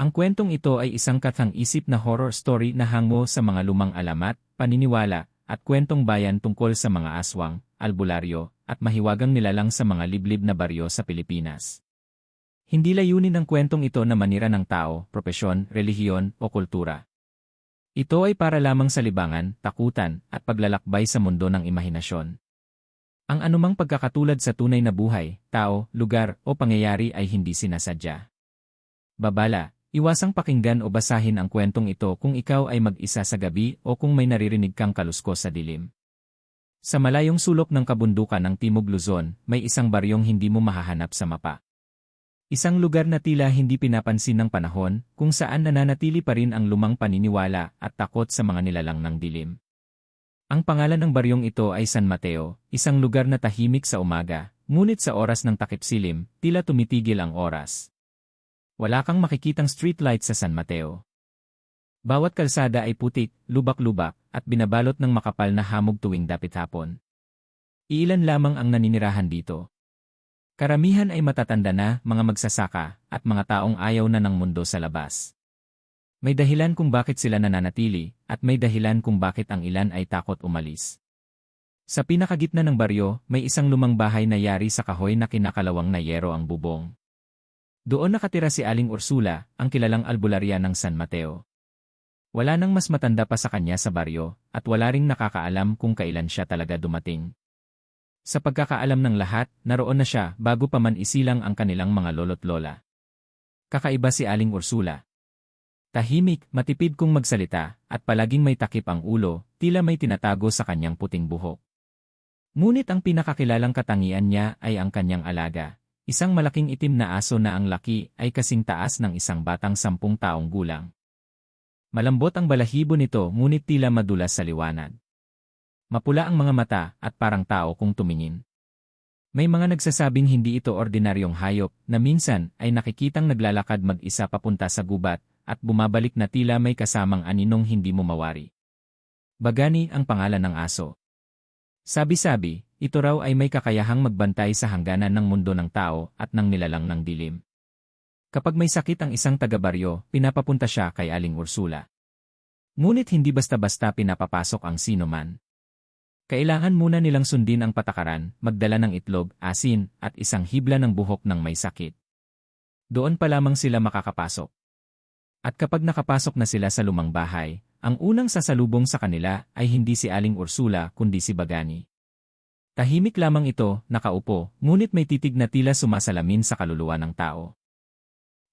Ang kwentong ito ay isang kathang-isip na horror story na hango sa mga lumang alamat, paniniwala, at kwentong bayan tungkol sa mga aswang, albularyo, at mahiwagang nilalang sa mga liblib na baryo sa Pilipinas. Hindi layunin ng kwentong ito na manira ng tao, propesyon, relihiyon, o kultura. Ito ay para lamang sa libangan, takutan, at paglalakbay sa mundo ng imahinasyon. Ang anumang pagkakatulad sa tunay na buhay, tao, lugar, o pangyayari ay hindi sinasadya. Babala, iwasang pakinggan o basahin ang kwentong ito kung ikaw ay mag-isa sa gabi o kung may naririnig kang kaluskos sa dilim. Sa malayong sulok ng kabundukan ng Timog Luzon, may isang baryong hindi mo mahahanap sa mapa. Isang lugar na tila hindi pinapansin ng panahon, kung saan nananatili pa rin ang lumang paniniwala at takot sa mga nilalang ng dilim. Ang pangalan ng baryong ito ay San Mateo, isang lugar na tahimik sa umaga, ngunit sa oras ng takipsilim, tila tumitigil ang oras. Wala kang makikitang streetlight sa San Mateo. Bawat kalsada ay putik, lubak-lubak, at binabalot ng makapal na hamog tuwing dapit hapon. Iilan lamang ang naninirahan dito. Karamihan ay matatanda na, mga magsasaka, at mga taong ayaw na ng mundo sa labas. May dahilan kung bakit sila nananatili, at may dahilan kung bakit ang ilan ay takot umalis. Sa pinakagitna ng baryo, may isang lumang bahay na yari sa kahoy na kinakalawang na yero ang bubong. Doon nakatira si Aling Ursula, ang kilalang albularya ng San Mateo. Wala nang mas matanda pa sa kanya sa baryo, at wala ring nakakaalam kung kailan siya talaga dumating. Sa pagkakaalam ng lahat, naroon na siya bago pa man isilang ang kanilang mga lolo't lola. Kakaiba si Aling Ursula. Tahimik, matipid kung magsalita, at palaging may takip ang ulo, tila may tinatago sa kanyang puting buhok. Ngunit ang pinakakilalang katangian niya ay ang kanyang alaga. Isang malaking itim na aso na ang laki ay kasing taas ng isang batang 10 taong gulang. Malambot ang balahibo nito ngunit tila madulas sa liwanag. Mapula ang mga mata at parang tao kung tumingin. May mga nagsasabing hindi ito ordinaryong hayop na minsan ay nakikitang naglalakad mag-isa papunta sa gubat at bumabalik na tila may kasamang aninong hindi mo mawari. Bagani ang pangalan ng aso. Sabi-sabi, ito raw ay may kakayahang magbantay sa hangganan ng mundo ng tao at ng nilalang ng dilim. Kapag may sakit ang isang taga-baryo, pinapapunta siya kay Aling Ursula. Ngunit hindi basta-basta pinapapasok ang sino man. Kailangan muna nilang sundin ang patakaran, magdala ng itlog, asin, at isang hibla ng buhok ng may sakit. Doon pa lamang sila makakapasok. At kapag nakapasok na sila sa lumang bahay, ang unang sasalubong sa kanila ay hindi si Aling Ursula kundi si Bagani. Tahimik lamang ito, nakaupo, ngunit may titig na tila sumasalamin sa kaluluwa ng tao.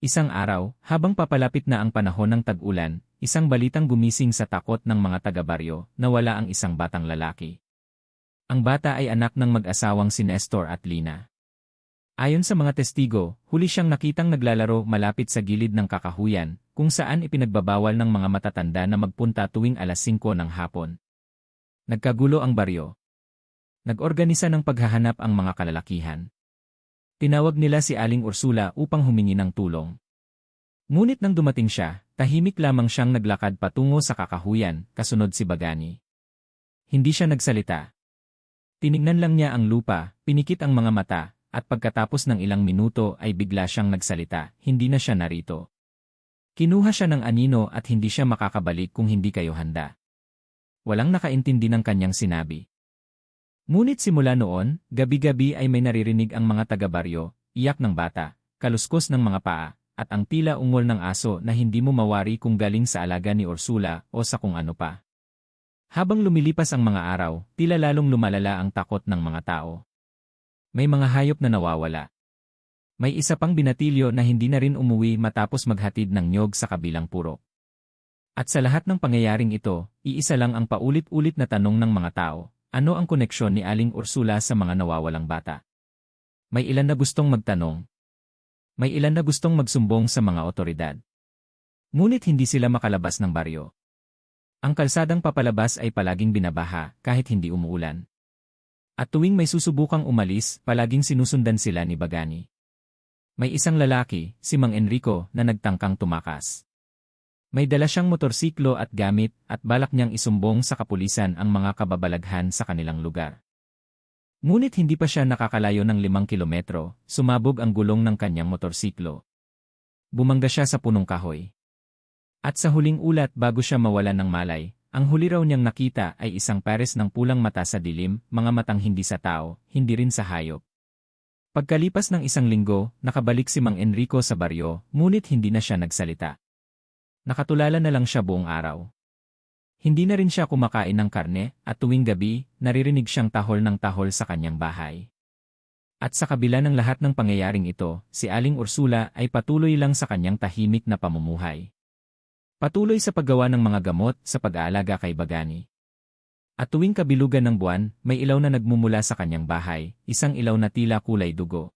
Isang araw, habang papalapit na ang panahon ng tag-ulan, isang balitang gumising sa takot ng mga taga-baryo na wala ang isang batang lalaki. Ang bata ay anak ng mag-asawang si Nestor at Lina. Ayon sa mga testigo, huli siyang nakitang naglalaro malapit sa gilid ng kakahuyan, kung saan ipinagbabawal ng mga matatanda na magpunta tuwing alas 5 ng hapon. Nagkagulo ang baryo. Nag-organisa ng paghahanap ang mga kalalakihan. Tinawag nila si Aling Ursula upang humingi ng tulong. Ngunit nang dumating siya, tahimik lamang siyang naglakad patungo sa kakahuyan, kasunod si Bagani. Hindi siya nagsalita. Tinignan lang niya ang lupa, pinikit ang mga mata, at pagkatapos ng ilang minuto ay bigla siyang nagsalita, hindi na siya narito. Kinuha siya ng anino at hindi siya makakabalik kung hindi kayo handa. Walang nakaintindi ng kanyang sinabi. Ngunit simula noon, gabi-gabi ay may naririnig ang mga taga-baryo, iyak ng bata, kaluskos ng mga paa, at ang tila ungol ng aso na hindi mo mawari kung galing sa alaga ni Ursula o sa kung ano pa. Habang lumilipas ang mga araw, tila lalong lumalala ang takot ng mga tao. May mga hayop na nawawala. May isa pang binatilyo na hindi na rin umuwi matapos maghatid ng niyog sa kabilang purok. At sa lahat ng pangyayaring ito, iisa lang ang paulit-ulit na tanong ng mga tao. Ano ang koneksyon ni Aling Ursula sa mga nawawalang bata? May ilan na gustong magtanong. May ilan na gustong magsumbong sa mga otoridad. Ngunit hindi sila makalabas ng baryo. Ang kalsadang papalabas ay palaging binabaha kahit hindi umuulan. At tuwing may susubukang umalis, palaging sinusundan sila ni Bagani. May isang lalaki, si Mang Enrico, na nagtangkang tumakas. May dala siyang motorsiklo at gamit at balak niyang isumbong sa kapulisan ang mga kababalaghan sa kanilang lugar. Ngunit hindi pa siya nakakalayo ng 5 kilometro, sumabog ang gulong ng kanyang motorsiklo. Bumangga siya sa punong kahoy. At sa huling ulat bago siya mawalan ng malay, ang huli raw niyang nakita ay isang pares ng pulang mata sa dilim, mga matang hindi sa tao, hindi rin sa hayop. Pagkalipas ng isang linggo, nakabalik si Mang Enrico sa baryo, ngunit hindi na siya nagsalita. Nakatulala na lang siya buong araw. Hindi na rin siya kumakain ng karne, at tuwing gabi, naririnig siyang tahol ng tahol sa kanyang bahay. At sa kabila ng lahat ng pangyayaring ito, si Aling Ursula ay patuloy lang sa kanyang tahimik na pamumuhay. Patuloy sa paggawa ng mga gamot sa pag-aalaga kay Bagani. At tuwing kabilugan ng buwan, may ilaw na nagmumula sa kanyang bahay, isang ilaw na tila kulay dugo.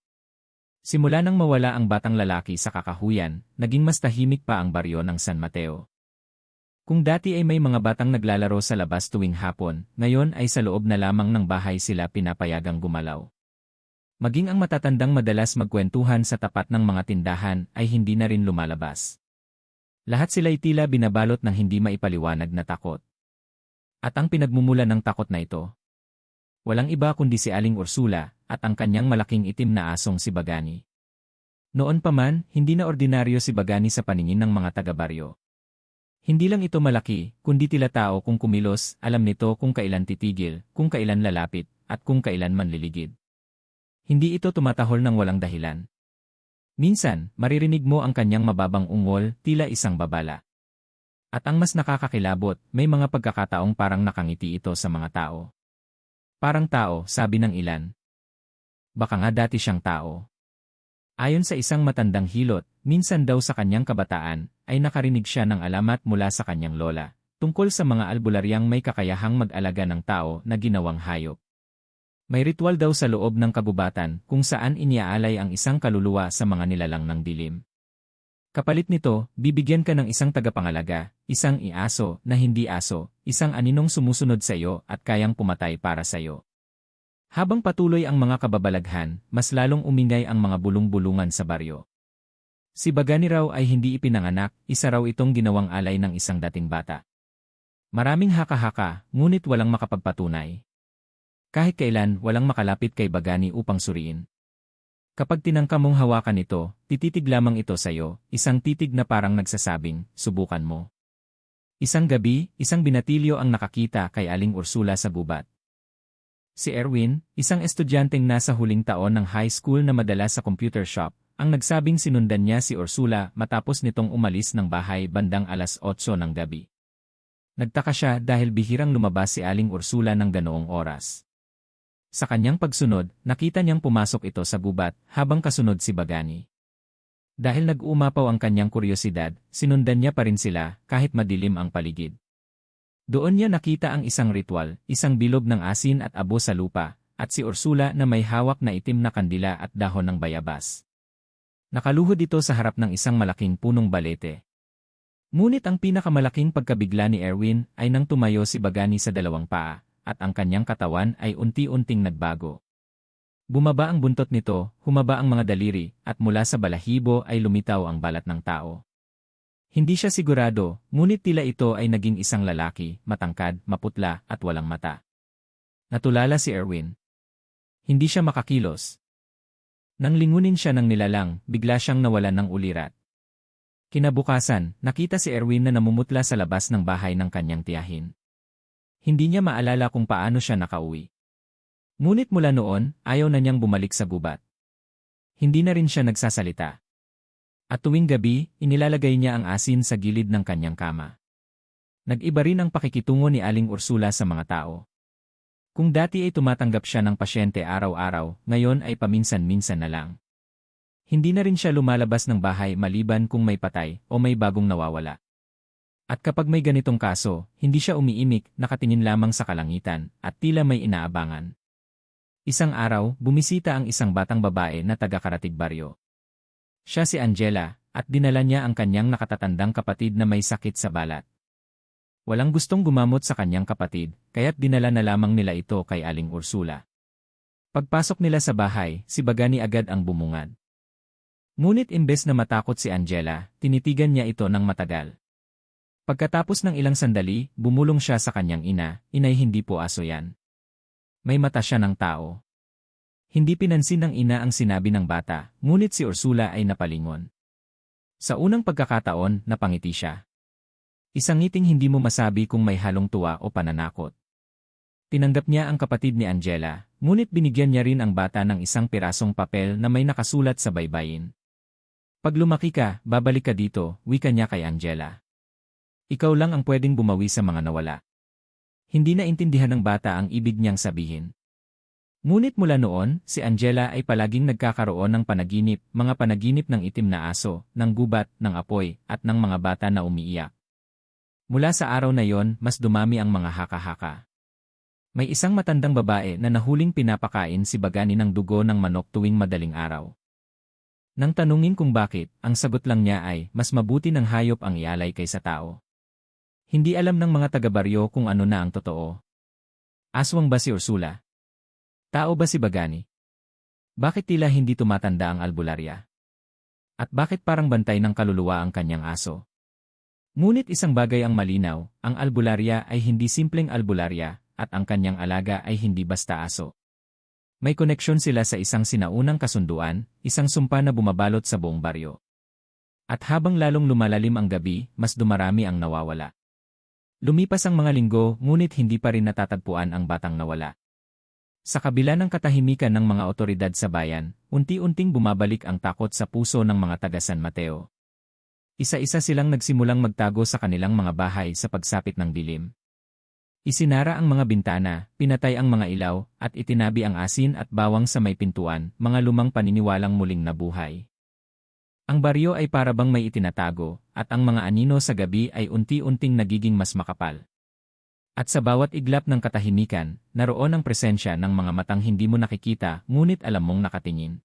Simula nang mawala ang batang lalaki sa kakahuyan, naging mas tahimik pa ang baryo ng San Mateo. Kung dati ay may mga batang naglalaro sa labas tuwing hapon, ngayon ay sa loob na lamang ng bahay sila pinapayagang gumalaw. Maging ang matatandang madalas magkwentuhan sa tapat ng mga tindahan ay hindi na rin lumalabas. Lahat sila'y tila binabalot ng hindi maipaliwanag na takot. At ang pinagmumula ng takot na ito, walang iba kundi si Aling Ursula at ang kanyang malaking itim na asong si Bagani. Noon pa man, hindi na ordinaryo si Bagani sa paningin ng mga taga-baryo. Hindi lang ito malaki, kundi tila tao kung kumilos, alam nito kung kailan titigil, kung kailan lalapit, at kung kailan manliligid. Hindi ito tumatahol ng walang dahilan. Minsan, maririnig mo ang kanyang mababang ungol, tila isang babala. At ang mas nakakakilabot, may mga pagkakataong parang nakangiti ito sa mga tao. Parang tao, sabi ng ilan. Baka nga dati siyang tao. Ayon sa isang matandang hilot, minsan daw sa kanyang kabataan, ay nakarinig siya ng alamat mula sa kanyang lola, tungkol sa mga albularyang may kakayahang mag-alaga ng tao na ginawang hayop. May ritual daw sa loob ng kagubatan kung saan iniaalay ang isang kaluluwa sa mga nilalang ng dilim. Kapalit nito, bibigyan ka ng isang tagapangalaga, isang iaso na hindi aso, isang aninong sumusunod sa iyo at kayang pumatay para sa iyo. Habang patuloy ang mga kababalaghan, mas lalong umingay ang mga bulong-bulungan sa baryo. Si Bagani raw ay hindi ipinanganak, isa raw itong ginawang alay ng isang dating bata. Maraming haka-haka, ngunit walang makapagpatunay. Kahit kailan, walang makalapit kay Bagani upang suriin. Kapag tinangka mong hawakan ito, tititig lamang ito sa iyo, isang titig na parang nagsasabing, subukan mo. Isang gabi, isang binatilyo ang nakakita kay Aling Ursula sa gubat. Si Erwin, isang estudyanteng nasa huling taon ng high school na madalas sa computer shop, ang nagsabing sinundan niya si Ursula matapos nitong umalis ng bahay bandang 8:00 ng gabi. Nagtaka siya dahil bihirang lumabas si Aling Ursula ng ganoong oras. Sa kanyang pagsunod, nakita niyang pumasok ito sa gubat habang kasunod si Bagani. Dahil nag-uumapaw ang kanyang kuryosidad, sinundan niya pa rin sila kahit madilim ang paligid. Doon niya nakita ang isang ritual, isang bilog ng asin at abo sa lupa, at si Ursula na may hawak na itim na kandila at dahon ng bayabas. Nakaluhod ito sa harap ng isang malaking punong balete. Ngunit ang pinakamalaking pagkabigla ni Erwin ay nang tumayo si Bagani sa dalawang paa, at ang kanyang katawan ay unti-unting nagbago. Bumaba ang buntot nito, humaba ang mga daliri, at mula sa balahibo ay lumitaw ang balat ng tao. Hindi siya sigurado, ngunit tila ito ay naging isang lalaki, matangkad, maputla, at walang mata. Natulala si Erwin. Hindi siya makakilos. Nang lingunin siya ng nilalang, bigla siyang nawalan ng ulirat. Kinabukasan, nakita si Erwin na namumutla sa labas ng bahay ng kanyang tiyahin. Hindi niya maalala kung paano siya nakauwi. Ngunit mula noon, ayaw na niyang bumalik sa gubat. Hindi na rin siya nagsasalita. At tuwing gabi, inilalagay niya ang asin sa gilid ng kanyang kama. Nag-iba rin ang pakikitungo ni Aling Ursula sa mga tao. Kung dati ay tumatanggap siya ng pasyente araw-araw, ngayon ay paminsan-minsan na lang. Hindi na rin siya lumalabas ng bahay maliban kung may patay o may bagong nawawala. At kapag may ganitong kaso, hindi siya umiimik, nakatingin lamang sa kalangitan, at tila may inaabangan. Isang araw, bumisita ang isang batang babae na taga-Karatig Baryo. Siya si Angela, at dinala niya ang kanyang nakatatandang kapatid na may sakit sa balat. Walang gustong gumamot sa kanyang kapatid, kaya't dinala na lamang nila ito kay Aling Ursula. Pagpasok nila sa bahay, si Bagani agad ang bumungad. Ngunit imbes na matakot si Angela, tinitigan niya ito ng matagal. Pagkatapos ng ilang sandali, bumulong siya sa kanyang ina, "Inay, hindi po aso yan. May mata siya ng tao." Hindi pinansin ng ina ang sinabi ng bata, ngunit si Ursula ay napalingon. Sa unang pagkakataon, napangiti siya. Isang ngiting hindi mo masabi kung may halong tuwa o pananakot. Tinanggap niya ang kapatid ni Angela, ngunit binigyan niya rin ang bata ng isang pirasong papel na may nakasulat sa baybayin. Pag lumaki ka, babalik ka dito, wika niya kay Angela. Ikaw lang ang pwedeng bumawi sa mga nawala. Hindi na intindihan ng bata ang ibig niyang sabihin. Ngunit mula noon, si Angela ay palaging nagkakaroon ng panaginip, mga panaginip ng itim na aso, ng gubat, ng apoy, at ng mga bata na umiiyak. Mula sa araw na yon, mas dumami ang mga haka-haka. May isang matandang babae na nahuling pinapakain si Bagani ng dugo ng manok tuwing madaling araw. Nang tanungin kung bakit, ang sagot lang niya ay, mas mabuti ng hayop ang ialay kaysa tao. Hindi alam ng mga taga-baryo kung ano na ang totoo. Aswang ba si Ursula? Tao ba si Bagani? Bakit tila hindi tumatanda ang albularya? At bakit parang bantay ng kaluluwa ang kanyang aso? Ngunit isang bagay ang malinaw, ang albularya ay hindi simpleng albularya, at ang kanyang alaga ay hindi basta aso. May koneksyon sila sa isang sinaunang kasunduan, isang sumpa na bumabalot sa buong baryo. At habang lalong lumalalim ang gabi, mas dumarami ang nawawala. Lumipas ang mga linggo, ngunit hindi pa rin natatagpuan ang batang nawala. Sa kabila ng katahimikan ng mga otoridad sa bayan, unti-unting bumabalik ang takot sa puso ng mga taga San Mateo. Isa-isa silang nagsimulang magtago sa kanilang mga bahay sa pagsapit ng dilim. Isinara ang mga bintana, pinatay ang mga ilaw, at itinabi ang asin at bawang sa may pintuan, mga lumang paniniwalang muling nabuhay. Ang baryo ay parabang may itinatago, at ang mga anino sa gabi ay unti-unting nagiging mas makapal. At sa bawat iglap ng katahimikan, naroon ang presensya ng mga matang hindi mo nakikita, ngunit alam mong nakatingin.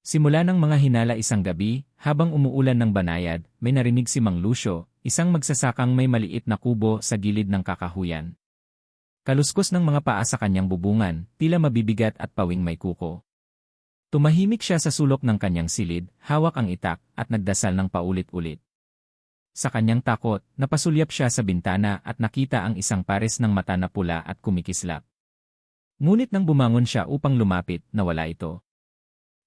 Simula ng mga hinala isang gabi, habang umuulan ng banayad, may narinig si Mang Lucio, isang magsasakang may maliit na kubo sa gilid ng kakahuyan. Kaluskos ng mga paa sa kanyang bubungan, tila mabibigat at pawing may kuko. Tumahimik siya sa sulok ng kanyang silid, hawak ang itak, at nagdasal ng paulit-ulit. Sa kanyang takot, napasulyap siya sa bintana at nakita ang isang pares ng mata na pula at kumikislap. Ngunit nang bumangon siya upang lumapit, nawala ito.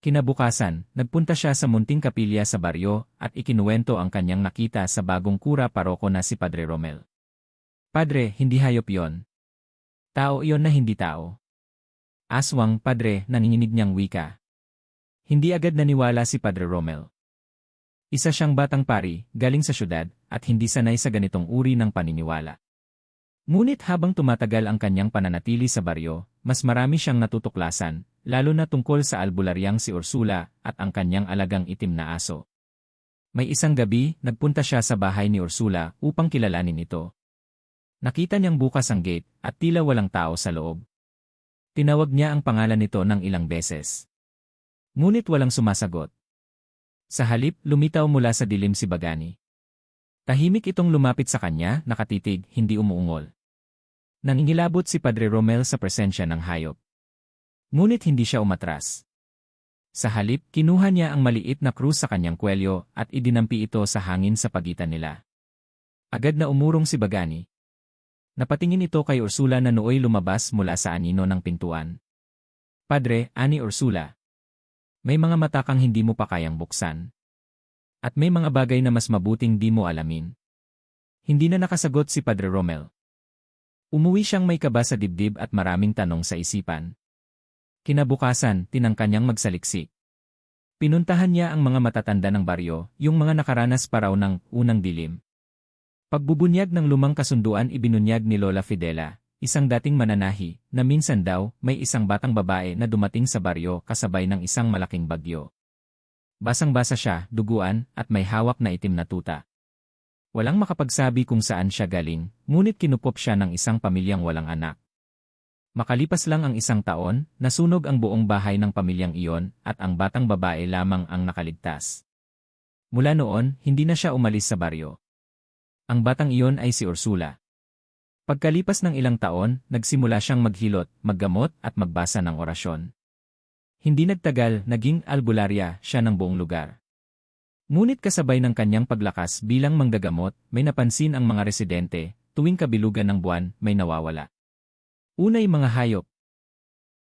Kinabukasan, nagpunta siya sa munting kapilya sa baryo at ikinuwento ang kanyang nakita sa bagong kura paroko na si Padre Romel. Padre, hindi hayop yon. Tao iyon na hindi tao. Aswang, Padre, nanginginig niyang wika. Hindi agad naniwala si Padre Romel. Isa siyang batang pari, galing sa syudad, at hindi sanay sa ganitong uri ng paniniwala. Ngunit habang tumatagal ang kanyang pananatili sa baryo, mas marami siyang natutuklasan, lalo na tungkol sa albularyang si Ursula at ang kanyang alagang itim na aso. May isang gabi, nagpunta siya sa bahay ni Ursula upang kilalanin ito. Nakita niyang bukas ang gate at tila walang tao sa loob. Tinawag niya ang pangalan nito ng ilang beses. Ngunit walang sumasagot. Sa halip, lumitaw mula sa dilim si Bagani. Tahimik itong lumapit sa kanya, nakatitig, hindi umuungol. Nangingilabot si Padre Romel sa presensya ng hayop. Ngunit hindi siya umatras. Sa halip, kinuha niya ang maliit na krus sa kanyang kwelyo at idinampi ito sa hangin sa pagitan nila. Agad na umurong si Bagani. Napatingin ito kay Ursula na nooy lumabas mula sa anino ng pintuan. Padre, ani Ursula. May mga mata kang hindi mo pa kayang buksan. At may mga bagay na mas mabuting di mo alamin. Hindi na nakasagot si Padre Romel. Umuwi siyang may kaba sa dibdib at maraming tanong sa isipan. Kinabukasan, tinangka niyang magsaliksik. Pinuntahan niya ang mga matatanda ng baryo, yung mga nakaranas pa raw ng unang dilim. Pagbubunyag ng lumang kasunduan ibinunyag ni Lola Fidela, isang dating mananahi, na minsan daw may isang batang babae na dumating sa baryo kasabay ng isang malaking bagyo. Basang-basa siya, duguan, at may hawak na itim na tuta. Walang makapagsabi kung saan siya galing, ngunit kinupop siya ng isang pamilyang walang anak. Makalipas lang ang isang taon, nasunog ang buong bahay ng pamilyang iyon at ang batang babae lamang ang nakaligtas. Mula noon, hindi na siya umalis sa baryo. Ang batang iyon ay si Ursula. Pagkalipas ng ilang taon, nagsimula siyang maghilot, maggamot at magbasa ng orasyon. Hindi nagtagal, naging albularya siya ng buong lugar. Ngunit kasabay ng kanyang paglakas bilang manggagamot, may napansin ang mga residente, tuwing kabilugan ng buwan, may nawawala. Unay mga hayop.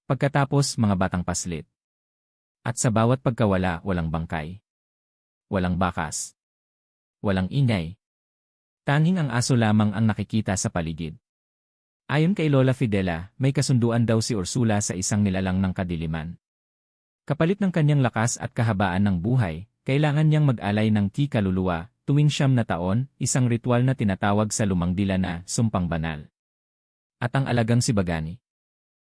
Pagkatapos mga batang paslit. At sa bawat pagkawala walang bangkay. Walang bakas. Walang ingay. Tanging ang aso lamang ang nakikita sa paligid. Ayon kay Lola Fidela, may kasunduan daw si Ursula sa isang nilalang ng kadiliman. Kapalit ng kanyang lakas at kahabaan ng buhay, kailangan niyang mag-alay ng kaluluwa tuwing 9 na taon, isang ritual na tinatawag sa lumang dila na sumpang banal. At ang alagang si Bagani.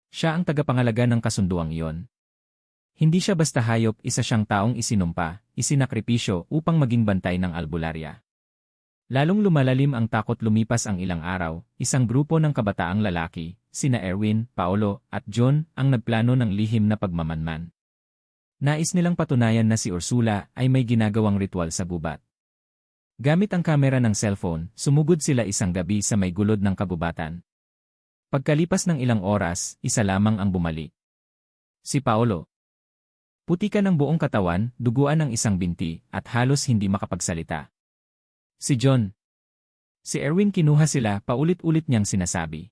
Siya ang tagapangalaga ng kasunduang iyon. Hindi siya basta hayop, isa siyang taong isinumpa, isinakripisyo upang maging bantay ng albularya. Lalong lumalalim ang takot lumipas ang ilang araw, isang grupo ng kabataang lalaki, sina Erwin, Paolo, at John, ang nagplano ng lihim na pagmamanman. Nais nilang patunayan na si Ursula ay may ginagawang ritual sa gubat. Gamit ang kamera ng cellphone, sumugod sila isang gabi sa may gulod ng kagubatan. Pagkalipas ng ilang oras, isa lamang ang bumalik. Si Paolo. Putikan ng buong katawan, duguan ng isang binti, at halos hindi makapagsalita. Si John. Si Erwin kinuha sila, paulit-ulit niyang sinasabi.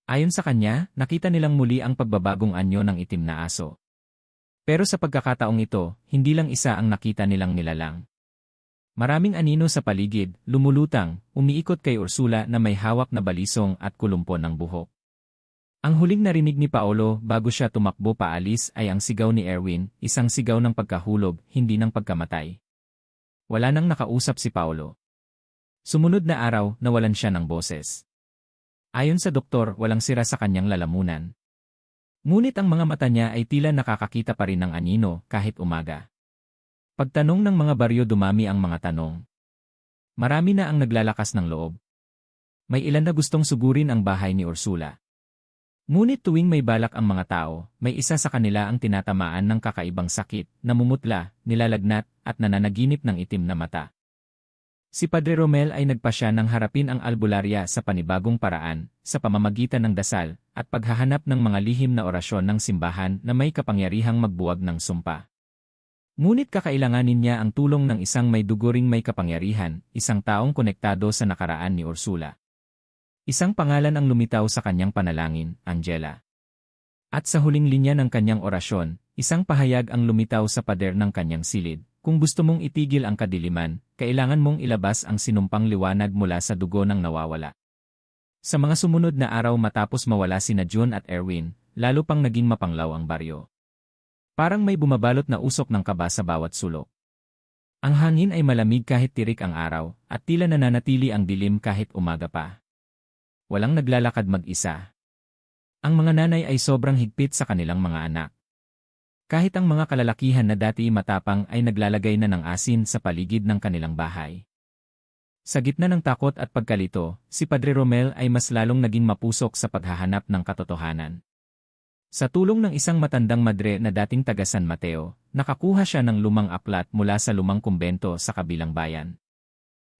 Ayon sa kanya, nakita nilang muli ang pagbabagong anyo ng itim na aso. Pero sa pagkakataong ito, hindi lang isa ang nakita nilang nilalang. Maraming anino sa paligid, lumulutang, umiikot kay Ursula na may hawak na balisong at kulumpon ng buhok. Ang huling narinig ni Paolo bago siya tumakbo paalis ay ang sigaw ni Erwin, isang sigaw ng pagkahulog, hindi ng pagkamatay. Wala nang nakausap si Paolo. Sumunod na araw, nawalan siya ng boses. Ayon sa doktor, walang sira sa kanyang lalamunan. Ngunit ang mga mata niya ay tila nakakakita pa rin ng anino kahit umaga. Pagtanong ng mga baryo dumami ang mga tanong. Marami na ang naglalakas ng loob. May ilan na gustong sugurin ang bahay ni Ursula. Ngunit tuwing may balak ang mga tao, may isa sa kanila ang tinatamaan ng kakaibang sakit, namumutla, nilalagnat, at nananaginip ng itim na mata. Si Padre Romel ay nagpasya ng harapin ang albularya sa panibagong paraan, sa pamamagitan ng dasal, at paghahanap ng mga lihim na orasyon ng simbahan na may kapangyarihang magbuwag ng sumpa. Ngunit kakailanganin niya ang tulong ng isang may duguring may kapangyarihan, isang taong konektado sa nakaraan ni Ursula. Isang pangalan ang lumitaw sa kanyang panalangin, Angela. At sa huling linya ng kanyang orasyon, isang pahayag ang lumitaw sa pader ng kanyang silid. Kung gusto mong itigil ang kadiliman, kailangan mong ilabas ang sinumpang liwanag mula sa dugo ng nawawala. Sa mga sumunod na araw matapos mawala sina John at Erwin, lalo pang naging mapanglaw ang baryo. Parang may bumabalot na usok ng kaba sa bawat sulok. Ang hangin ay malamig kahit tirik ang araw, at tila nananatili ang dilim kahit umaga pa. Walang naglalakad mag-isa. Ang mga nanay ay sobrang higpit sa kanilang mga anak. Kahit ang mga kalalakihan na dati matapang ay naglalagay na ng asin sa paligid ng kanilang bahay. Sa gitna ng takot at pagkalito, si Padre Romel ay mas lalong naging mapusok sa paghahanap ng katotohanan. Sa tulong ng isang matandang madre na dating taga San Mateo, nakakuha siya ng lumang aklat mula sa lumang kumbento sa kabilang bayan.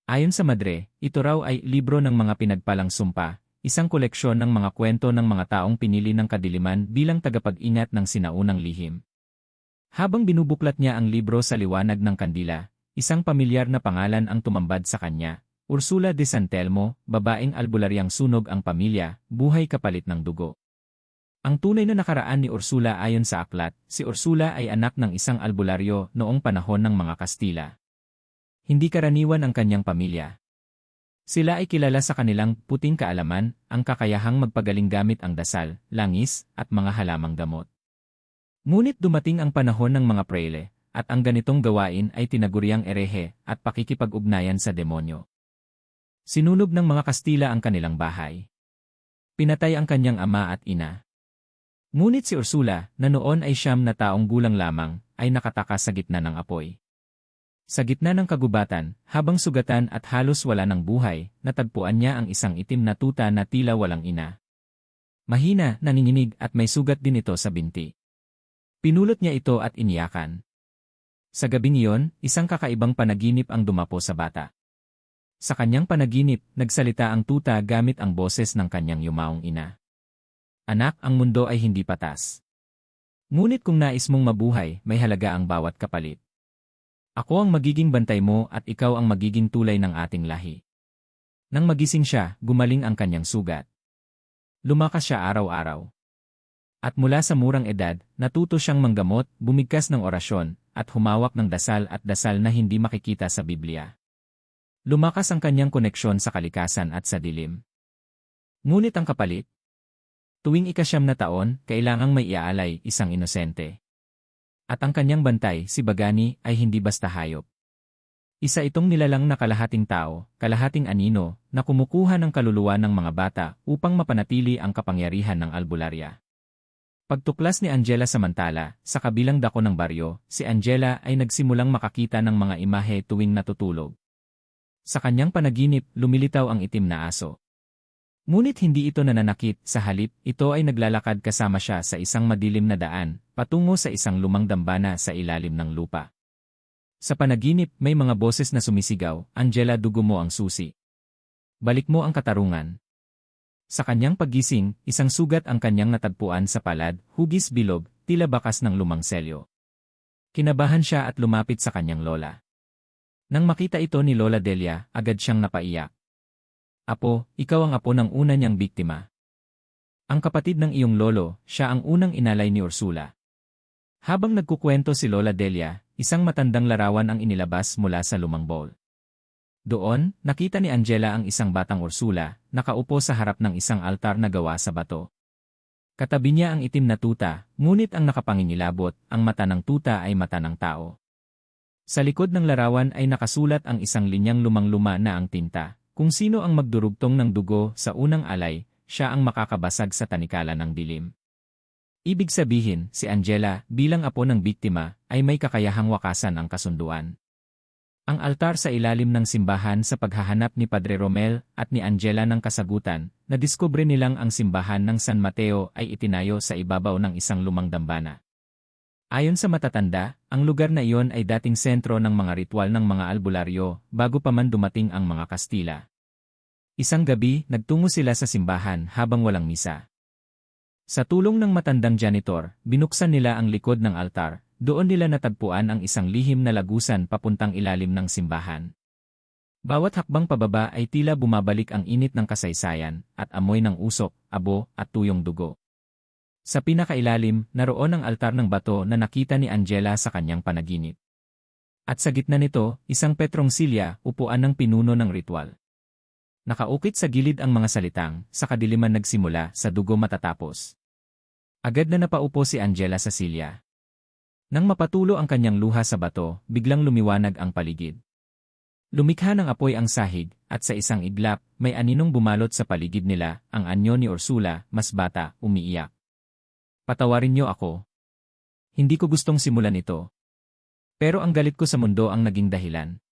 Ayon sa madre, ito raw ay libro ng mga pinagpalang sumpa, isang koleksyon ng mga kwento ng mga taong pinili ng kadiliman bilang tagapag-ingat ng sinaunang lihim. Habang binubuklat niya ang libro sa liwanag ng kandila, isang pamilyar na pangalan ang tumambad sa kanya, Ursula de San Telmo, babaeng albularyang sunog ang pamilya, buhay kapalit ng dugo. Ang tunay na nakaraan ni Ursula ayon sa aklat, si Ursula ay anak ng isang albularyo noong panahon ng mga Kastila. Hindi karaniwan ang kanyang pamilya. Sila ay kilala sa kanilang puting kaalaman, ang kakayahang magpagaling gamit ang dasal, langis, at mga halamang gamot. Ngunit dumating ang panahon ng mga prayle, at ang ganitong gawain ay tinaguriang erehe at pakikipag-ugnayan sa demonyo. Sinunog ng mga Kastila ang kanilang bahay. Pinatay ang kanyang ama at ina. Ngunit si Ursula, na noon ay 9 na taong gulang lamang, ay nakatakas sa gitna ng apoy. Sa gitna ng kagubatan, habang sugatan at halos wala ng buhay, natagpuan niya ang isang itim na tuta na tila walang ina. Mahina, nanginginig at may sugat din ito sa binti. Pinulot niya ito at iniyakan. Sa gabing iyon, isang kakaibang panaginip ang dumapo sa bata. Sa kanyang panaginip, nagsalita ang tuta gamit ang boses ng kanyang yumaong ina. Anak, ang mundo ay hindi patas. Ngunit kung nais mong mabuhay, may halaga ang bawat kapalit. Ako ang magiging bantay mo at ikaw ang magiging tulay ng ating lahi. Nang magising siya, gumaling ang kanyang sugat. Lumakas siya araw-araw. At mula sa murang edad, natuto siyang manggamot, bumigkas ng orasyon, at humawak ng dasal at dasal na hindi makikita sa Biblia. Lumakas ang kanyang koneksyon sa kalikasan at sa dilim. Ngunit ang kapalit? Tuwing ika-9 na taon, kailangang may iaalay isang inosente. At ang kanyang bantay, si Bagani, ay hindi basta hayop. Isa itong nilalang na kalahating tao, kalahating anino, na kumukuha ng kaluluwa ng mga bata upang mapanatili ang kapangyarihan ng albularya. Pagtuklas ni Angela samantala, sa kabilang dako ng baryo, si Angela ay nagsimulang makakita ng mga imahe tuwing natutulog. Sa kanyang panaginip, lumilitaw ang itim na aso. Ngunit hindi ito nananakit, sa halip, ito ay naglalakad kasama siya sa isang madilim na daan, patungo sa isang lumang dambana sa ilalim ng lupa. Sa panaginip, may mga boses na sumisigaw, Angela, dugo mo ang susi. Balik mo ang katarungan. Sa kanyang paggising, isang sugat ang kanyang natagpuan sa palad, hugis bilog, tila bakas ng lumang selyo. Kinabahan siya at lumapit sa kanyang lola. Nang makita ito ni Lola Delia, agad siyang napaiyak. Apo, ikaw ang apo ng una niyang biktima. Ang kapatid ng iyong lolo, siya ang unang inalay ni Ursula. Habang nagkukwento si Lola Delia, isang matandang larawan ang inilabas mula sa lumang bowl. Doon, nakita ni Angela ang isang batang Ursula, nakaupo sa harap ng isang altar na gawa sa bato. Katabi niya ang itim na tuta, ngunit ang nakapangingilabot, ang mata ng tuta ay mata ng tao. Sa likod ng larawan ay nakasulat ang isang linyang lumang-luma na ang tinta, kung sino ang magdurugtong ng dugo sa unang alay, siya ang makakabasag sa tanikala ng dilim. Ibig sabihin, si Angela, bilang apo ng biktima, ay may kakayahang wakasan ang kasunduan. Ang altar sa ilalim ng simbahan sa paghahanap ni Padre Romel at ni Angela ng kasagutan, nadiskubre nilang ang simbahan ng San Mateo ay itinayo sa ibabaw ng isang lumang dambana. Ayon sa matatanda, ang lugar na iyon ay dating sentro ng mga ritual ng mga albularyo bago pa man dumating ang mga Kastila. Isang gabi, nagtungo sila sa simbahan habang walang misa. Sa tulong ng matandang janitor, binuksan nila ang likod ng altar. Doon nila natagpuan ang isang lihim na lagusan papuntang ilalim ng simbahan. Bawat hakbang pababa ay tila bumabalik ang init ng kasaysayan at amoy ng usok, abo, at tuyong dugo. Sa pinakailalim, naroon ang altar ng bato na nakita ni Angela sa kanyang panaginip. At sa gitna nito, isang petrong silya, upuan ng pinuno ng ritual. Nakaukit sa gilid ang mga salitang, sa kadiliman nagsimula, sa dugo matatapos. Agad na napaupo si Angela sa silya. Nang mapatulo ang kanyang luha sa bato, biglang lumiwanag ang paligid. Lumikha ng apoy ang sahig, at sa isang iglap, may aninong bumalot sa paligid nila, ang anyo ni Ursula, mas bata, umiiyak. Patawarin niyo ako. Hindi ko gustong simulan ito. Pero ang galit ko sa mundo ang naging dahilan.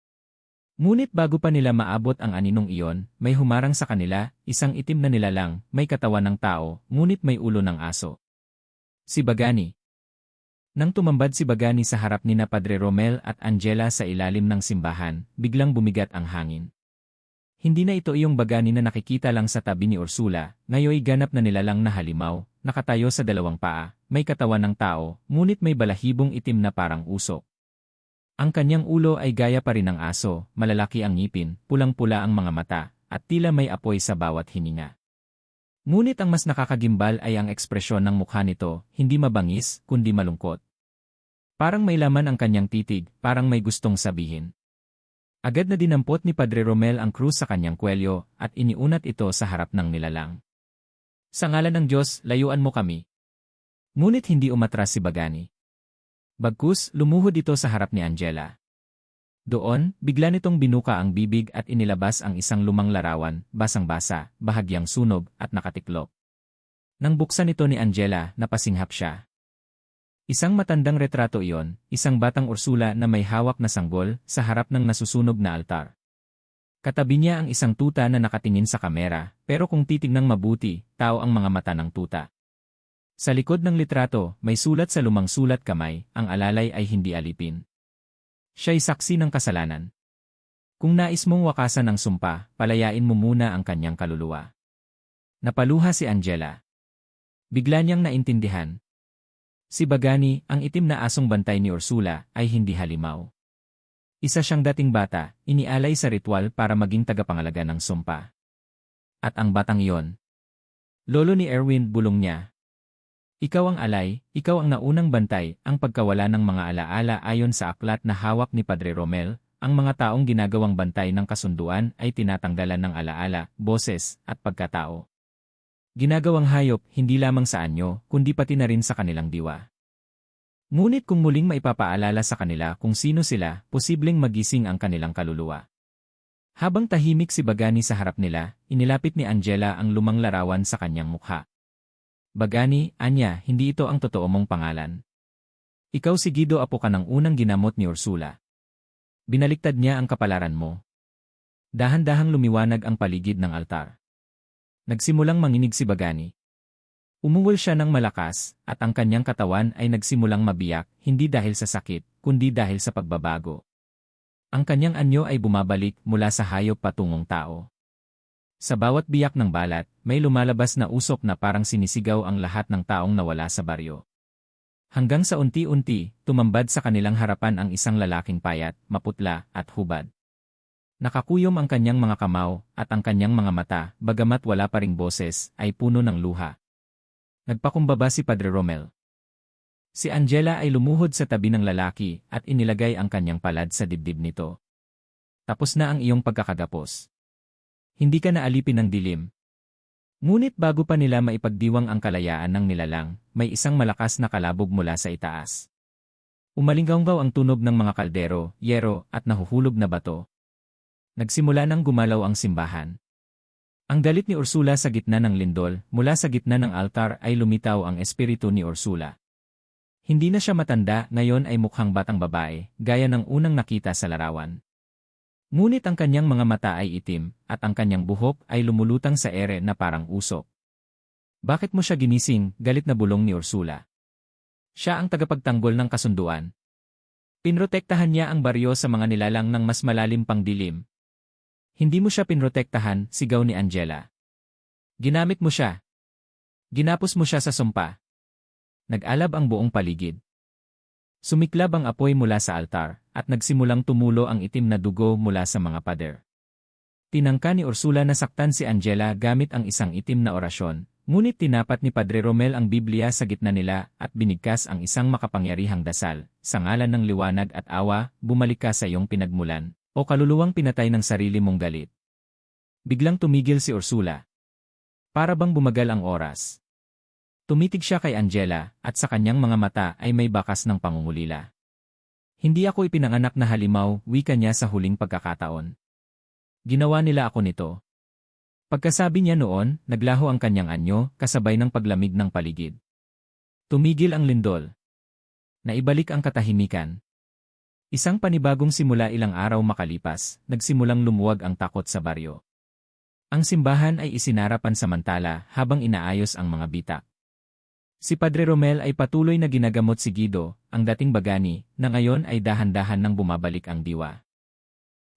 Ngunit bago pa nila maabot ang aninong iyon, may humarang sa kanila, isang itim na nilalang, may katawan ng tao, ngunit may ulo ng aso. Si Bagani. Nang tumambad si Bagani sa harap ni na Padre Romel at Angela sa ilalim ng simbahan, biglang bumigat ang hangin. Hindi na ito iyong Bagani na nakikita lang sa tabi ni Ursula, ngayoy ganap na nilalang na halimaw, nakatayo sa dalawang paa, may katawan ng tao, ngunit may balahibong itim na parang usok. Ang kanyang ulo ay gaya pa rin ng aso, malalaki ang ngipin, pulang-pula ang mga mata, at tila may apoy sa bawat hininga. Ngunit ang mas nakakagimbal ay ang ekspresyon ng mukha nito, hindi mabangis, kundi malungkot. Parang may laman ang kanyang titig, parang may gustong sabihin. Agad na dinampot ni Padre Romel ang krus sa kanyang kwelyo at iniunat ito sa harap ng nilalang. Sa ngalan ng Diyos, layuan mo kami. Ngunit hindi umatras si Bagani. Bagkus, lumuhod ito sa harap ni Angela. Doon, bigla nitong binuka ang bibig at inilabas ang isang lumang larawan, basang-basa, bahagyang sunog, at nakatiklop. Nang buksan ito ni Angela, napasinghap siya. Isang matandang retrato iyon, isang batang Ursula na may hawak na sanggol sa harap ng nasusunog na altar. Katabi niya ang isang tuta na nakatingin sa kamera, pero kung titignang mabuti, tao ang mga mata ng tuta. Sa likod ng litrato, may sulat sa lumang sulat kamay, ang alalay ay hindi alipin. Siya'y saksi ng kasalanan. Kung nais mong wakasan ang sumpa, palayain mo muna ang kanyang kaluluwa. Napaluha si Angela. Bigla niyang naintindihan. Si Bagani, ang itim na asong bantay ni Ursula, ay hindi halimaw. Isa siyang dating bata, inialay sa ritual para maging tagapangalaga ng sumpa. At ang batang iyon. Lolo ni Erwin, bulong niya. Ikaw ang alay, ikaw ang naunang bantay, ang pagkawala ng mga alaala ayon sa aklat na hawak ni Padre Romel, ang mga taong ginagawang bantay ng kasunduan ay tinatanggalan ng alaala, boses, at pagkatao. Ginagawang hayop hindi lamang sa anyo, kundi pati na rin sa kanilang diwa. Ngunit kung muling maipapaalala sa kanila kung sino sila, posibleng magising ang kanilang kaluluwa. Habang tahimik si Bagani sa harap nila, inilapit ni Angela ang lumang larawan sa kanyang mukha. Bagani, anya, hindi ito ang totoo mong pangalan. Ikaw si Guido, apo ka ng unang ginamot ni Ursula. Binaliktad niya ang kapalaran mo. Dahan-dahang lumiwanag ang paligid ng altar. Nagsimulang manginig si Bagani. Umungol siya ng malakas, at ang kanyang katawan ay nagsimulang mabiyak, hindi dahil sa sakit, kundi dahil sa pagbabago. Ang kanyang anyo ay bumabalik mula sa hayop patungong tao. Sa bawat biyak ng balat, may lumalabas na usok na parang sinisigaw ang lahat ng taong nawala sa baryo. Hanggang sa unti-unti, tumambad sa kanilang harapan ang isang lalaking payat, maputla, at hubad. Nakakuyom ang kanyang mga kamao, at ang kanyang mga mata, bagamat wala pa ring boses, ay puno ng luha. Nagpakumbaba si Padre Romel. Si Angela ay lumuhod sa tabi ng lalaki at inilagay ang kanyang palad sa dibdib nito. Tapos na ang iyong pagkakagapos. Hindi ka naalipin ng dilim. Ngunit bago pa nila maipagdiwang ang kalayaan ng nilalang, may isang malakas na kalabog mula sa itaas. Umalinggaw ang tunog ng mga kaldero, yero, at nahuhulog na bato. Nagsimula nang gumalaw ang simbahan. Ang galit ni Ursula sa gitna ng lindol, mula sa gitna ng altar ay lumitaw ang espiritu ni Ursula. Hindi na siya matanda, ngayon ay mukhang batang babae, gaya ng unang nakita sa larawan. Ngunit ang kanyang mga mata ay itim, at ang kanyang buhok ay lumulutang sa ere na parang usok. Bakit mo siya ginising? Galit na bulong ni Ursula. Siya ang tagapagtanggol ng kasunduan. Pinrotektahan niya ang baryo sa mga nilalang ng mas malalim pang dilim. Hindi mo siya pinrotektahan, sigaw ni Angela. Ginamit mo siya. Ginapos mo siya sa sumpa. Nag-alab ang buong paligid. Sumiklab ang apoy mula sa altar, at nagsimulang tumulo ang itim na dugo mula sa mga pader. Tinangka ni Ursula na saktan si Angela gamit ang isang itim na orasyon, ngunit tinapat ni Padre Romel ang Biblia sa gitna nila at binigkas ang isang makapangyarihang dasal, sa ngalan ng liwanag at awa, bumalik ka sa iyong pinagmulan. O kaluluwang pinatay ng sarili mong galit. Biglang tumigil si Ursula. Para bang bumagal ang oras. Tumitig siya kay Angela, at sa kanyang mga mata ay may bakas ng pangungulila. Hindi ako ipinanganak na halimaw, wika niya sa huling pagkakataon. Ginawa nila ako nito. Pagkasabi niya noon, naglaho ang kanyang anyo, kasabay ng paglamig ng paligid. Tumigil ang lindol. Naibalik ang katahimikan. Isang panibagong simula ilang araw makalipas, nagsimulang lumuwag ang takot sa baryo. Ang simbahan ay isinara pansamantala habang inaayos ang mga bitak. Si Padre Romel ay patuloy na ginagamot si Guido, ang dating Bagani, na ngayon ay dahan-dahan nang bumabalik ang diwa.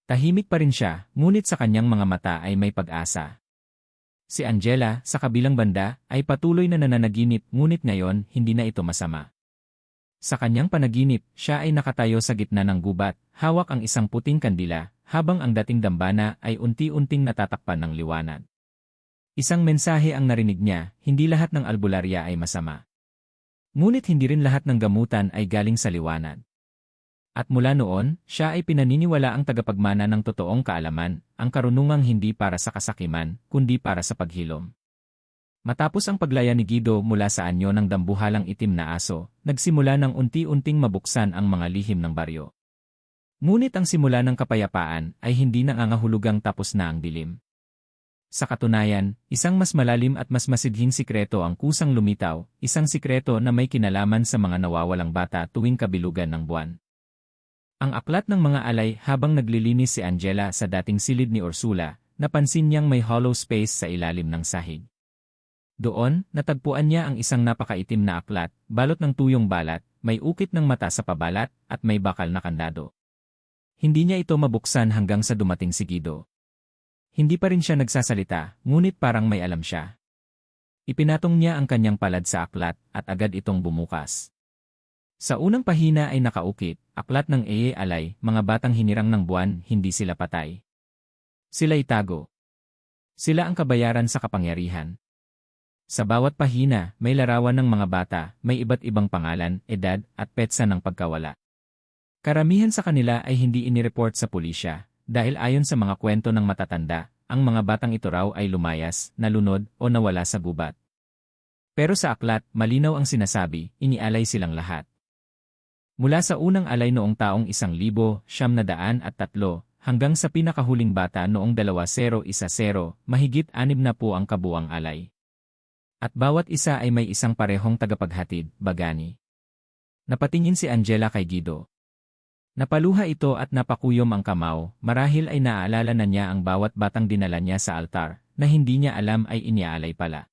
Tahimik pa rin siya, ngunit sa kanyang mga mata ay may pag-asa. Si Angela, sa kabilang banda, ay patuloy na nananaginip ngunit ngayon hindi na ito masama. Sa kanyang panaginip, siya ay nakatayo sa gitna ng gubat, hawak ang isang puting kandila, habang ang dating dambana ay unti-unting natatakpan ng liwanag. Isang mensahe ang narinig niya, hindi lahat ng albularya ay masama. Ngunit hindi rin lahat ng gamutan ay galing sa liwanag. At mula noon, siya ay pinaniniwala ang tagapagmana ng totoong kaalaman, ang karunungang hindi para sa kasakiman, kundi para sa paghilom. Matapos ang paglaya ni Guido mula sa anyo ng dambuhalang itim na aso, nagsimula ng unti-unting mabuksan ang mga lihim ng baryo. Ngunit ang simula ng kapayapaan ay hindi nangangahulugang tapos na ang dilim. Sa katunayan, isang mas malalim at mas masidhing sikreto ang kusang lumitaw, isang sikreto na may kinalaman sa mga nawawalang bata tuwing kabilugan ng buwan. Ang aklat ng mga alay. Habang naglilinis si Angela sa dating silid ni Ursula, napansin niyang may hollow space sa ilalim ng sahig. Doon, natagpuan niya ang isang napakaitim na aklat, balot ng tuyong balat, may ukit ng mata sa pabalat, at may bakal na kandado. Hindi niya ito mabuksan hanggang sa dumating si Guido. Hindi pa rin siya nagsasalita, ngunit parang may alam siya. Ipinatong niya ang kanyang palad sa aklat, at agad itong bumukas. Sa unang pahina ay nakaukit, aklat ng Eye Alay, mga batang hinirang ng buwan, hindi sila patay. Sila itago. Sila ang kabayaran sa kapangyarihan. Sa bawat pahina, may larawan ng mga bata, may iba't ibang pangalan, edad, at petsa ng pagkawala. Karamihan sa kanila ay hindi inireport sa pulisya, dahil ayon sa mga kwento ng matatanda, ang mga batang ito raw ay lumayas, nalunod, o nawala sa gubat. Pero sa aklat, malinaw ang sinasabi, inialay silang lahat. Mula sa unang alay noong taong 1903 hanggang sa pinakahuling bata noong 2010, mahigit 60 po ang kabuang alay. At bawat isa ay may isang parehong tagapaghatid, bagani. Napatingin si Angela kay Guido. Napaluha ito at napakuyom ang kamao, marahil ay naaalala na niya ang bawat batang dinala niya sa altar, na hindi niya alam ay iniaalay pala.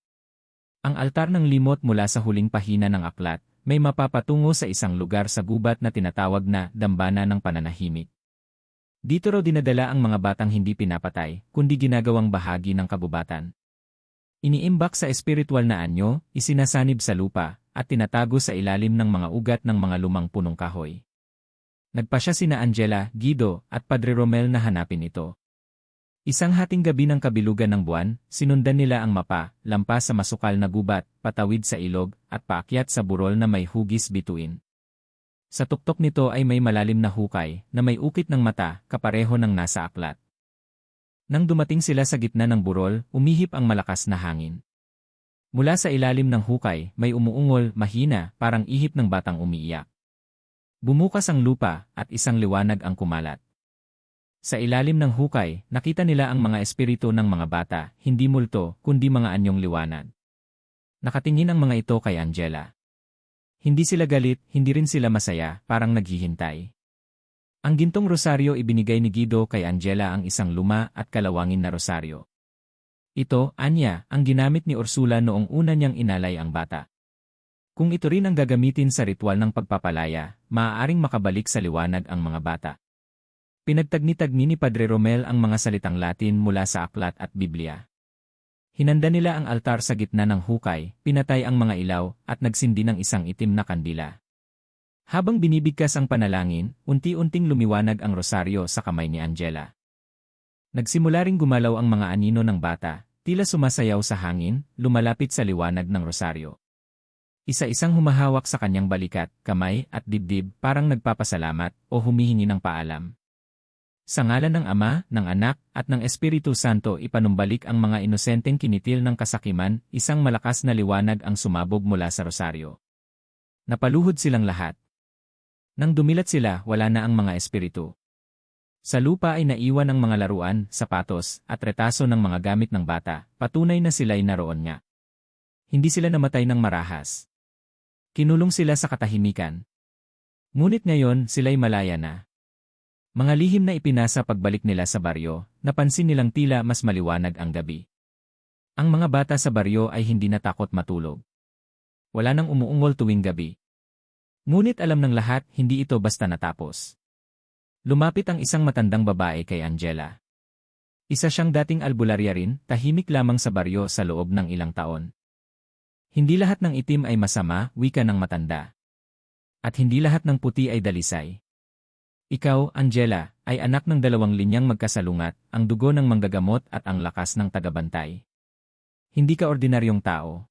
Ang altar ng limot mula sa huling pahina ng aklat, may mapapatungo sa isang lugar sa gubat na tinatawag na dambana ng pananahimik. Dito raw dinadala ang mga batang hindi pinapatay, kundi ginagawang bahagi ng kabubatan. Iniimbak sa espiritual na anyo, isinasanib sa lupa, at tinatago sa ilalim ng mga ugat ng mga lumang punong kahoy. Nagpasya sina Angela, Guido, at Padre Romel na hanapin ito. Isang hating gabi ng kabilugan ng buwan, sinundan nila ang mapa, lampas sa masukal na gubat, patawid sa ilog, at paakyat sa burol na may hugis bituin. Sa tuktok nito ay may malalim na hukay, na may ukit ng mata, kapareho ng nasa aklat. Nang dumating sila sa gitna ng burol, umihip ang malakas na hangin. Mula sa ilalim ng hukay, may umuungol, mahina, parang ihip ng batang umiiyak. Bumukas ang lupa, at isang liwanag ang kumalat. Sa ilalim ng hukay, nakita nila ang mga espiritu ng mga bata, hindi multo, kundi mga anyong liwanag. Nakatingin ang mga ito kay Angela. Hindi sila galit, hindi rin sila masaya, parang naghihintay. Ang gintong rosaryo ibinigay ni Guido kay Angela ang isang luma at kalawangin na rosaryo. Ito, anya, ang ginamit ni Ursula noong una niyang inalay ang bata. Kung ito rin ang gagamitin sa ritual ng pagpapalaya, maaaring makabalik sa liwanag ang mga bata. Pinagtagni-tagni ni Padre Romel ang mga salitang Latin mula sa aklat at Biblia. Hinanda nila ang altar sa gitna ng hukay, pinatay ang mga ilaw, at nagsindi ng isang itim na kandila. Habang binibigkas ang panalangin, unti-unting lumiwanag ang rosaryo sa kamay ni Angela. Nagsimula ring gumalaw ang mga anino ng bata, tila sumasayaw sa hangin, lumalapit sa liwanag ng rosaryo. Isa-isang humahawak sa kanyang balikat, kamay, at dibdib, parang nagpapasalamat o humihingi ng paalam. Sa ngalan ng Ama, ng Anak, at ng Espiritu Santo ipanumbalik ang mga inosenteng kinitil ng kasakiman, isang malakas na liwanag ang sumabog mula sa rosaryo. Napaluhod silang lahat. Nang dumilat sila, wala na ang mga espiritu. Sa lupa ay naiwan ang mga laruan, sapatos, at retaso ng mga gamit ng bata, patunay na sila'y naroon nga. Hindi sila namatay ng marahas. Kinulong sila sa katahimikan. Ngunit ngayon, sila'y malaya na. Mga lihim na ipinasa pagbalik nila sa baryo, napansin nilang tila mas maliwanag ang gabi. Ang mga bata sa baryo ay hindi natakot matulog. Wala nang umuungol tuwing gabi. Ngunit alam ng lahat, hindi ito basta natapos. Lumapit ang isang matandang babae kay Angela. Isa siyang dating albularya rin, tahimik lamang sa baryo sa loob ng ilang taon. Hindi lahat ng itim ay masama, wika ng matanda. At hindi lahat ng puti ay dalisay. Ikaw, Angela, ay anak ng dalawang linyang magkasalungat, ang dugo ng manggagamot at ang lakas ng tagabantay. Hindi ka ordinaryong tao.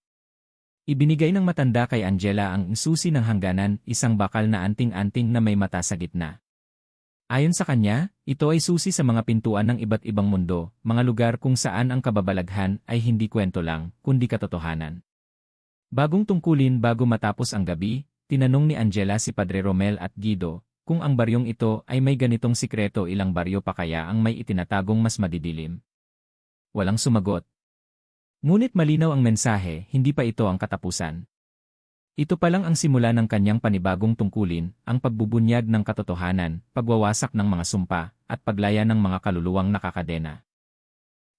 Ibinigay ng matanda kay Angela ang susi ng hangganan, isang bakal na anting-anting na may mata sa gitna. Ayon sa kanya, ito ay susi sa mga pintuan ng iba't ibang mundo, mga lugar kung saan ang kababalaghan ay hindi kwento lang, kundi katotohanan. Bagong tungkulin bago matapos ang gabi, tinanong ni Angela si Padre Romel at Guido, kung ang baryong ito ay may ganitong sikreto, ilang baryo pa kaya ang may itinatagong mas madidilim. Walang sumagot. Ngunit malinaw ang mensahe, hindi pa ito ang katapusan. Ito pa lang ang simula ng kanyang panibagong tungkulin, ang pagbubunyag ng katotohanan, pagwawasak ng mga sumpa, at paglaya ng mga kaluluwang nakakadena.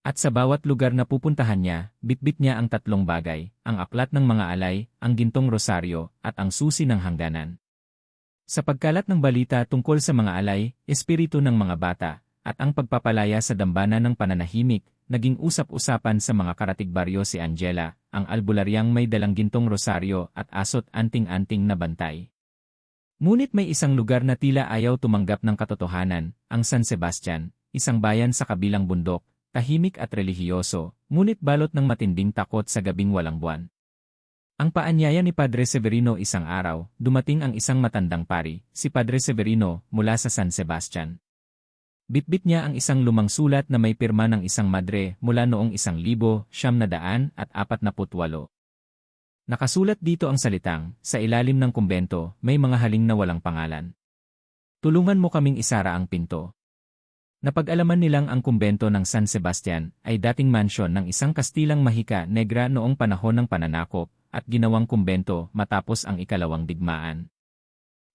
At sa bawat lugar na pupuntahan niya, bitbit niya ang tatlong bagay, ang aklat ng mga alay, ang gintong rosaryo, at ang susi ng hangganan. Sa pagkalat ng balita tungkol sa mga alay, espiritu ng mga bata, at ang pagpapalaya sa dambana ng pananahimik, naging usap-usapan sa mga karatig baryo si Angela, ang albularyang may dalang gintong rosaryo at asot anting-anting na bantay. Ngunit may isang lugar na tila ayaw tumanggap ng katotohanan, ang San Sebastian, isang bayan sa kabilang bundok, tahimik at relihiyoso, ngunit balot ng matinding takot sa gabing walang buwan. Ang paanyaya ni Padre Severino isang araw, dumating ang isang matandang pari, si Padre Severino, mula sa San Sebastian. Bitbit niya ang isang lumang sulat na may pirma ng isang madre mula noong 1948. Nakasulat dito ang salitang, sa ilalim ng kumbento, may mga haling na walang pangalan. Tulungan mo kaming isara ang pinto. Napag-alaman nilang ang kumbento ng San Sebastian ay dating mansyon ng isang Kastilang Mahika Negra noong panahon ng pananakop at ginawang kumbento matapos ang ikalawang digmaan.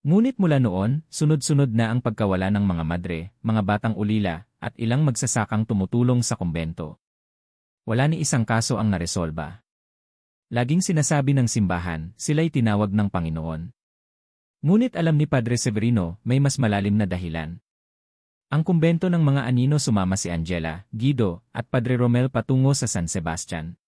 Ngunit mula noon, sunod-sunod na ang pagkawala ng mga madre, mga batang ulila, at ilang magsasakang tumutulong sa kumbento. Wala ni isang kaso ang naresolba. Laging sinasabi ng simbahan, sila'y tinawag ng Panginoon. Ngunit alam ni Padre Severino, may mas malalim na dahilan. Ang kumbento ng mga anino sumama si Angela, Guido, at Padre Romel patungo sa San Sebastian.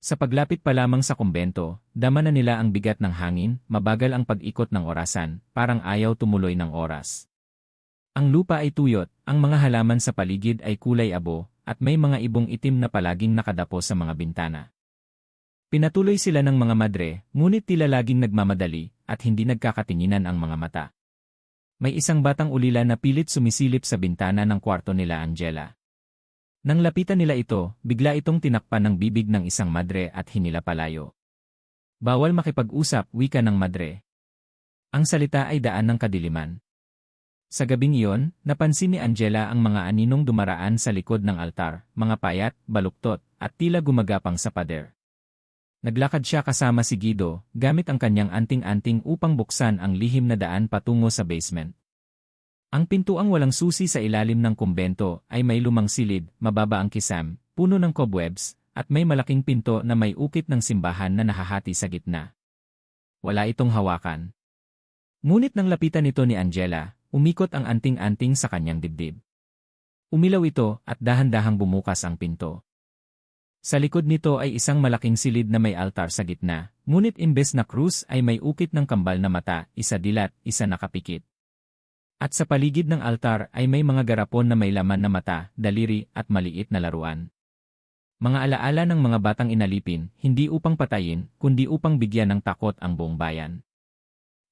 Sa paglapit pa lamang sa kumbento, dama na nila ang bigat ng hangin, mabagal ang pag-ikot ng orasan, parang ayaw tumuloy ng oras. Ang lupa ay tuyot, ang mga halaman sa paligid ay kulay abo, at may mga ibong itim na palaging nakadapo sa mga bintana. Pinatuloy sila ng mga madre, ngunit tila laging nagmamadali, at hindi nagkakatinginan ang mga mata. May isang batang ulila na pilit sumisilip sa bintana ng kwarto nila Angela. Nang lapitan nila ito, bigla itong tinakpan ng bibig ng isang madre at hinila palayo. Bawal makipag-usap, wika ng madre. Ang salita ay daan ng kadiliman. Sa gabing iyon, napansin ni Angela ang mga aninong dumaraan sa likod ng altar, mga payat, baluktot, at tila gumagapang sa pader. Naglakad siya kasama si Guido, gamit ang kanyang anting-anting upang buksan ang lihim na daan patungo sa basement. Ang pintuang walang susi sa ilalim ng kumbento ay may lumang silid, mababa ang kisam, puno ng cobwebs, at may malaking pinto na may ukit ng simbahan na nahahati sa gitna. Wala itong hawakan. Ngunit nang lapitan ito ni Angela, umikot ang anting-anting sa kanyang dibdib. Umilaw ito at dahan-dahang bumukas ang pinto. Sa likod nito ay isang malaking silid na may altar sa gitna, ngunit imbes na krus ay may ukit ng kambal na mata, isa dilat, isa nakapikit. At sa paligid ng altar ay may mga garapon na may laman na mata, daliri, at maliit na laruan. Mga alaala ng mga batang inalipin, hindi upang patayin, kundi upang bigyan ng takot ang buong bayan.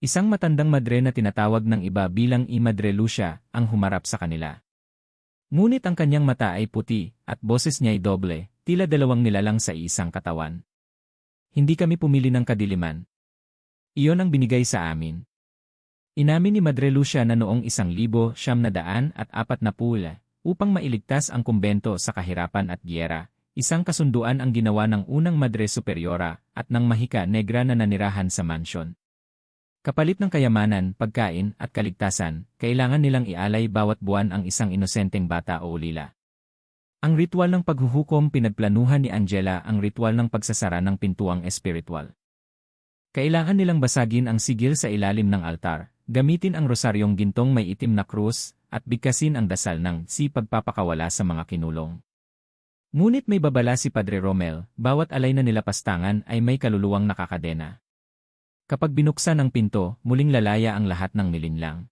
Isang matandang madre na tinatawag ng iba bilang Madre Lucia, ang humarap sa kanila. Ngunit ang kanyang mata ay puti, at boses niya ay doble, tila dalawang nilalang sa isang katawan. Hindi kami pumili ng kadiliman. Iyon ang binigay sa amin. Inamin ni Madre Lucia na noong 1940 upang mailigtas ang kumbento sa kahirapan at giyera, isang kasunduan ang ginawa ng unang Madre Superiora at ng Mahika Negra na nanirahan sa mansyon. Kapalit ng kayamanan, pagkain at kaligtasan, kailangan nilang ialay bawat buwan ang isang inosenteng bata o ulila. Ang ritual ng paghuhukom pinagplanuhan ni Angela ang ritual ng pagsasara ng pintuang espiritual. Kailangan nilang basagin ang sigil sa ilalim ng altar, gamitin ang rosaryong gintong may itim na krus, at bigkasin ang dasal ng pagpapakawala sa mga kinulong. Ngunit may babala si Padre Romel, bawat alay na nilapastangan ay may kaluluwang nakakadena. Kapag binuksan ang pinto, muling lalaya ang lahat ng nilinlang.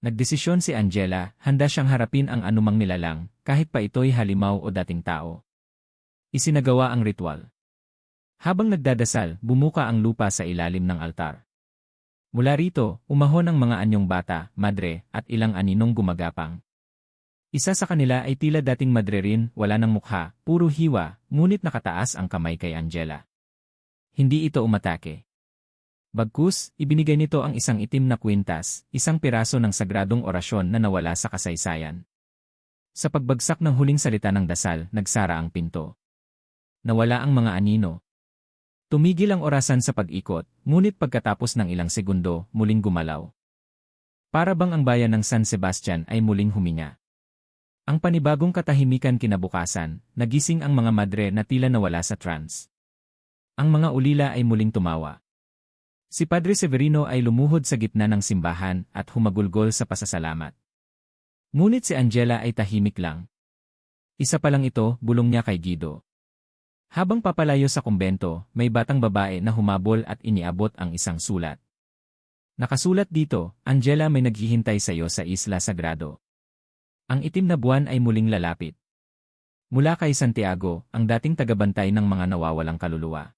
Nagdesisyon si Angela, handa siyang harapin ang anumang nilalang, kahit pa ito'y halimaw o dating tao. Isinagawa ang ritual. Habang nagdadasal, bumuka ang lupa sa ilalim ng altar. Mula rito, umahon ang mga anyong bata, madre, at ilang aninong gumagapang. Isa sa kanila ay tila dating madre rin, wala ng mukha, puro hiwa, ngunit nakataas ang kamay kay Angela. Hindi ito umatake. Bagkus, ibinigay nito ang isang itim na kwintas, isang piraso ng sagradong orasyon na nawala sa kasaysayan. Sa pagbagsak ng huling salita ng dasal, nagsara ang pinto. Nawala ang mga anino. Tumigil ang orasan sa pag-ikot, ngunit pagkatapos ng ilang segundo, muling gumalaw. Para bang ang bayan ng San Sebastian ay muling huminga. Ang panibagong katahimikan kinabukasan, nagising ang mga madre na tila nawala sa trance. Ang mga ulila ay muling tumawa. Si Padre Severino ay lumuhod sa gitna ng simbahan at humagulgol sa pasasalamat. Ngunit si Angela ay tahimik lang. Isa pa lang ito, bulong niya kay Guido. Habang papalayo sa kumbento, may batang babae na humabol at iniabot ang isang sulat. Nakasulat dito, Angela, may naghihintay sa iyo sa Isla Sagrado. Ang itim na buwan ay muling lalapit. Mula kay Santiago, ang dating tagabantay ng mga nawawalang kaluluwa.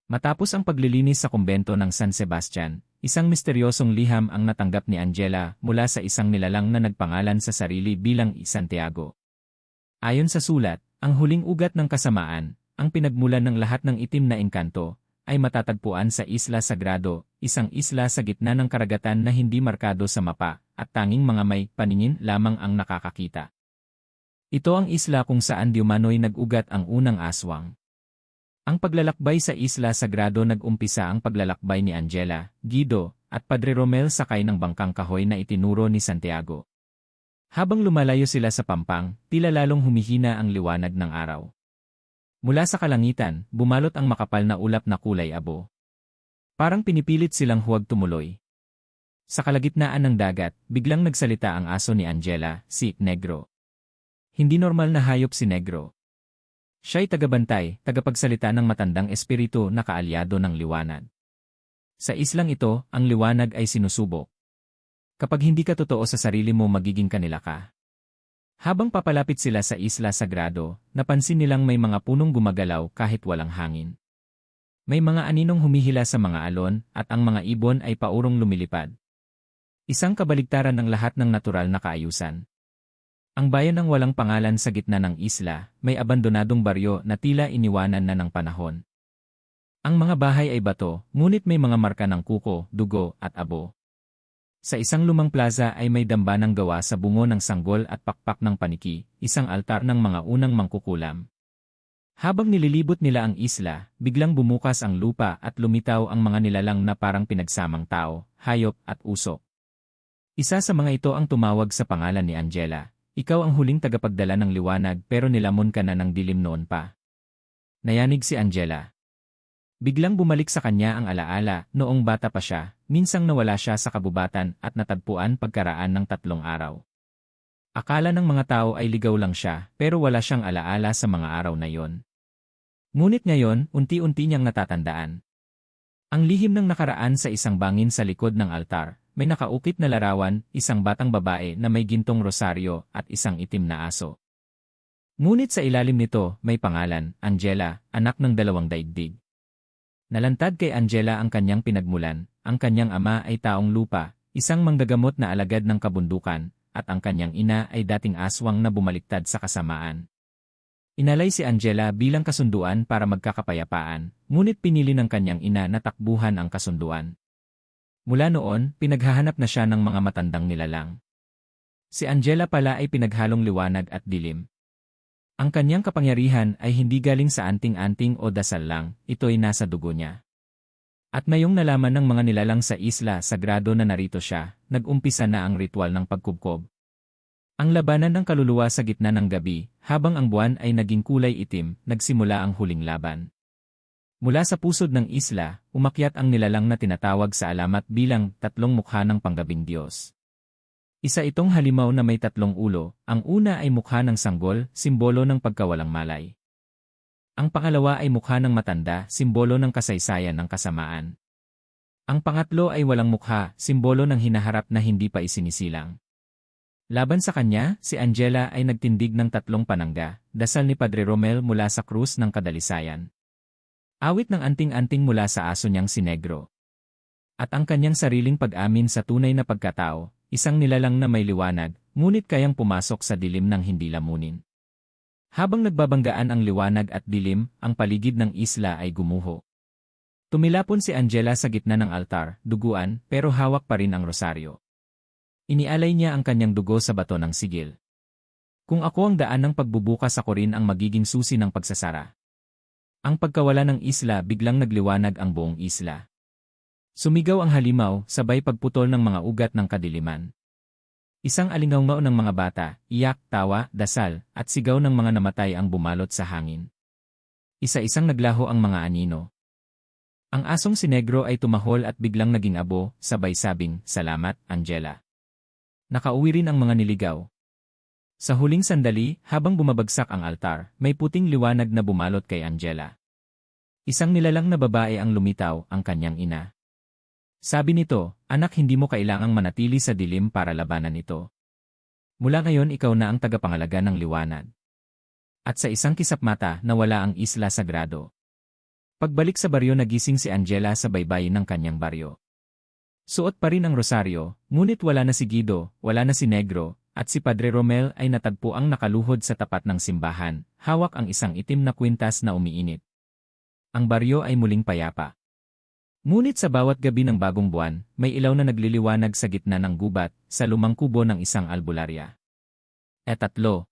Matapos ang paglilinis sa kumbento ng San Sebastian, isang misteryosong liham ang natanggap ni Angela mula sa isang nilalang na nagpangalan sa sarili bilang Santiago. Ayon sa sulat, ang huling ugat ng kasamaan, ang pinagmulan ng lahat ng itim na engkanto, ay matatagpuan sa Isla Sagrado, isang isla sa gitna ng karagatan na hindi markado sa mapa, at tanging mga may paningin lamang ang nakakakita. Ito ang isla kung saan diumano'y nag-ugat ang unang aswang. Ang paglalakbay sa Isla Sagrado nag-umpisa ang paglalakbay ni Angela, Guido, at Padre Romel sakay ng bangkang kahoy na itinuro ni Santiago. Habang lumalayo sila sa pampang, tila lalong humihina ang liwanag ng araw. Mula sa kalangitan, bumalot ang makapal na ulap na kulay abo. Parang pinipilit silang huwag tumuloy. Sa kalagitnaan ng dagat, biglang nagsalita ang aso ni Angela, si Negro. Hindi normal na hayop si Negro. Siya'y tagabantay, tagapagsalita ng matandang espiritu na kaalyado ng liwanag. Sa islang ito, ang liwanag ay sinusubok. Kapag hindi ka totoo sa sarili mo, magiging kanila ka. Habang papalapit sila sa Isla Sagrado, napansin nilang may mga punong gumagalaw kahit walang hangin. May mga aninong humihila sa mga alon at ang mga ibon ay paurong lumilipad. Isang kabaligtaran ng lahat ng natural na kaayusan. Ang bayan ng walang pangalan sa gitna ng isla, may abandonadong baryo na tila iniwanan na ng panahon. Ang mga bahay ay bato, ngunit may mga marka ng kuko, dugo, at abo. Sa isang lumang plaza ay may dambanang gawa sa bungo ng sanggol at pakpak ng paniki, isang altar ng mga unang mangkukulam. Habang nililibot nila ang isla, biglang bumukas ang lupa at lumitaw ang mga nilalang na parang pinagsamang tao, hayop, at usok. Isa sa mga ito ang tumawag sa pangalan ni Angela. Ikaw ang huling tagapagdala ng liwanag pero nilamon ka na ng dilim noon pa. Nayanig si Angela. Biglang bumalik sa kanya ang alaala, noong bata pa siya, minsang nawala siya sa kabubatan at natagpuan pagkaraan ng 3 araw. Akala ng mga tao ay ligaw lang siya, pero wala siyang alaala sa mga araw na yon. Ngunit ngayon, unti-unti niyang natatandaan. Ang lihim ng nakaraan sa isang bangin sa likod ng altar. May nakaukit na larawan, isang batang babae na may gintong rosaryo at isang itim na aso. Ngunit sa ilalim nito, may pangalan, Angela, anak ng 2 daigdig. Nalantad kay Angela ang kanyang pinagmulan, ang kanyang ama ay taong lupa, isang manggagamot na alagad ng kabundukan, at ang kanyang ina ay dating aswang na bumaliktad sa kasamaan. Inalay si Angela bilang kasunduan para magkakapayapaan, ngunit pinili ng kanyang ina na takbuhan ang kasunduan. Mula noon, pinaghahanap na siya ng mga matandang nilalang. Si Angela pala ay pinaghalong liwanag at dilim. Ang kanyang kapangyarihan ay hindi galing sa anting-anting o dasal lang, ito'y nasa dugo niya. At mayong nalaman ng mga nilalang sa Isla Sagrado na narito siya, nag-umpisa na ang ritual ng pagkubkob. Ang labanan ng kaluluwa sa gitna ng gabi, habang ang buwan ay naging kulay itim, nagsimula ang huling laban. Mula sa pusod ng isla, umakyat ang nilalang na tinatawag sa alamat bilang 3 mukha ng panggabing Diyos. Isa itong halimaw na may 3 ulo, ang una ay mukha ng sanggol, simbolo ng pagkawalang malay. Ang pangalawa ay mukha ng matanda, simbolo ng kasaysayan ng kasamaan. Ang pangatlo ay walang mukha, simbolo ng hinaharap na hindi pa isinisilang. Laban sa kanya, si Angela ay nagtindig ng 3 panangga, dasal ni Padre Romel mula sa krus ng Kadalisayan. Awit ng anting-anting mula sa aso niyang si Negro. At ang kanyang sariling pag-amin sa tunay na pagkatao, isang nilalang na may liwanag, ngunit kayang pumasok sa dilim ng hindi lamunin. Habang nagbabanggaan ang liwanag at dilim, ang paligid ng isla ay gumuho. Tumilapon si Angela sa gitna ng altar, duguan, pero hawak pa rin ang rosaryo. Inialay niya ang kanyang dugo sa bato ng sigil. Kung ako ang daan ng pagbubukas, ako rin ang magiging susi ng pagsasara. Ang pagkawala ng isla, biglang nagliwanag ang buong isla. Sumigaw ang halimaw, sabay pagputol ng mga ugat ng kadiliman. Isang alingaungaw ng mga bata, iyak, tawa, dasal, at sigaw ng mga namatay ang bumalot sa hangin. Isa-isang naglaho ang mga anino. Ang asong si Negro ay tumahol at biglang naging abo, sabay sabing, "Salamat, Angela." Nakauwi rin ang mga niligaw. Sa huling sandali, habang bumabagsak ang altar, may puting liwanag na bumalot kay Angela. Isang nilalang na babae ang lumitaw, ang kanyang ina. Sabi nito, "Anak, hindi mo kailangang manatili sa dilim para labanan ito. Mula ngayon ikaw na ang tagapangalaga ng liwanag." At sa isang kisapmata nawala ang Isla Sagrado. Pagbalik sa baryo nagising si Angela sa baybayin ng kanyang baryo. Suot pa rin ang rosaryo, ngunit wala na si Guido, wala na si Negro, at si Padre Romel ay natagpo ang nakaluhod sa tapat ng simbahan, hawak ang isang itim na kwintas na umiinit. Ang baryo ay muling payapa. Ngunit sa bawat gabi ng bagong buwan, may ilaw na nagliliwanag sa gitna ng gubat, sa lumang kubo ng isang albularya. At 3,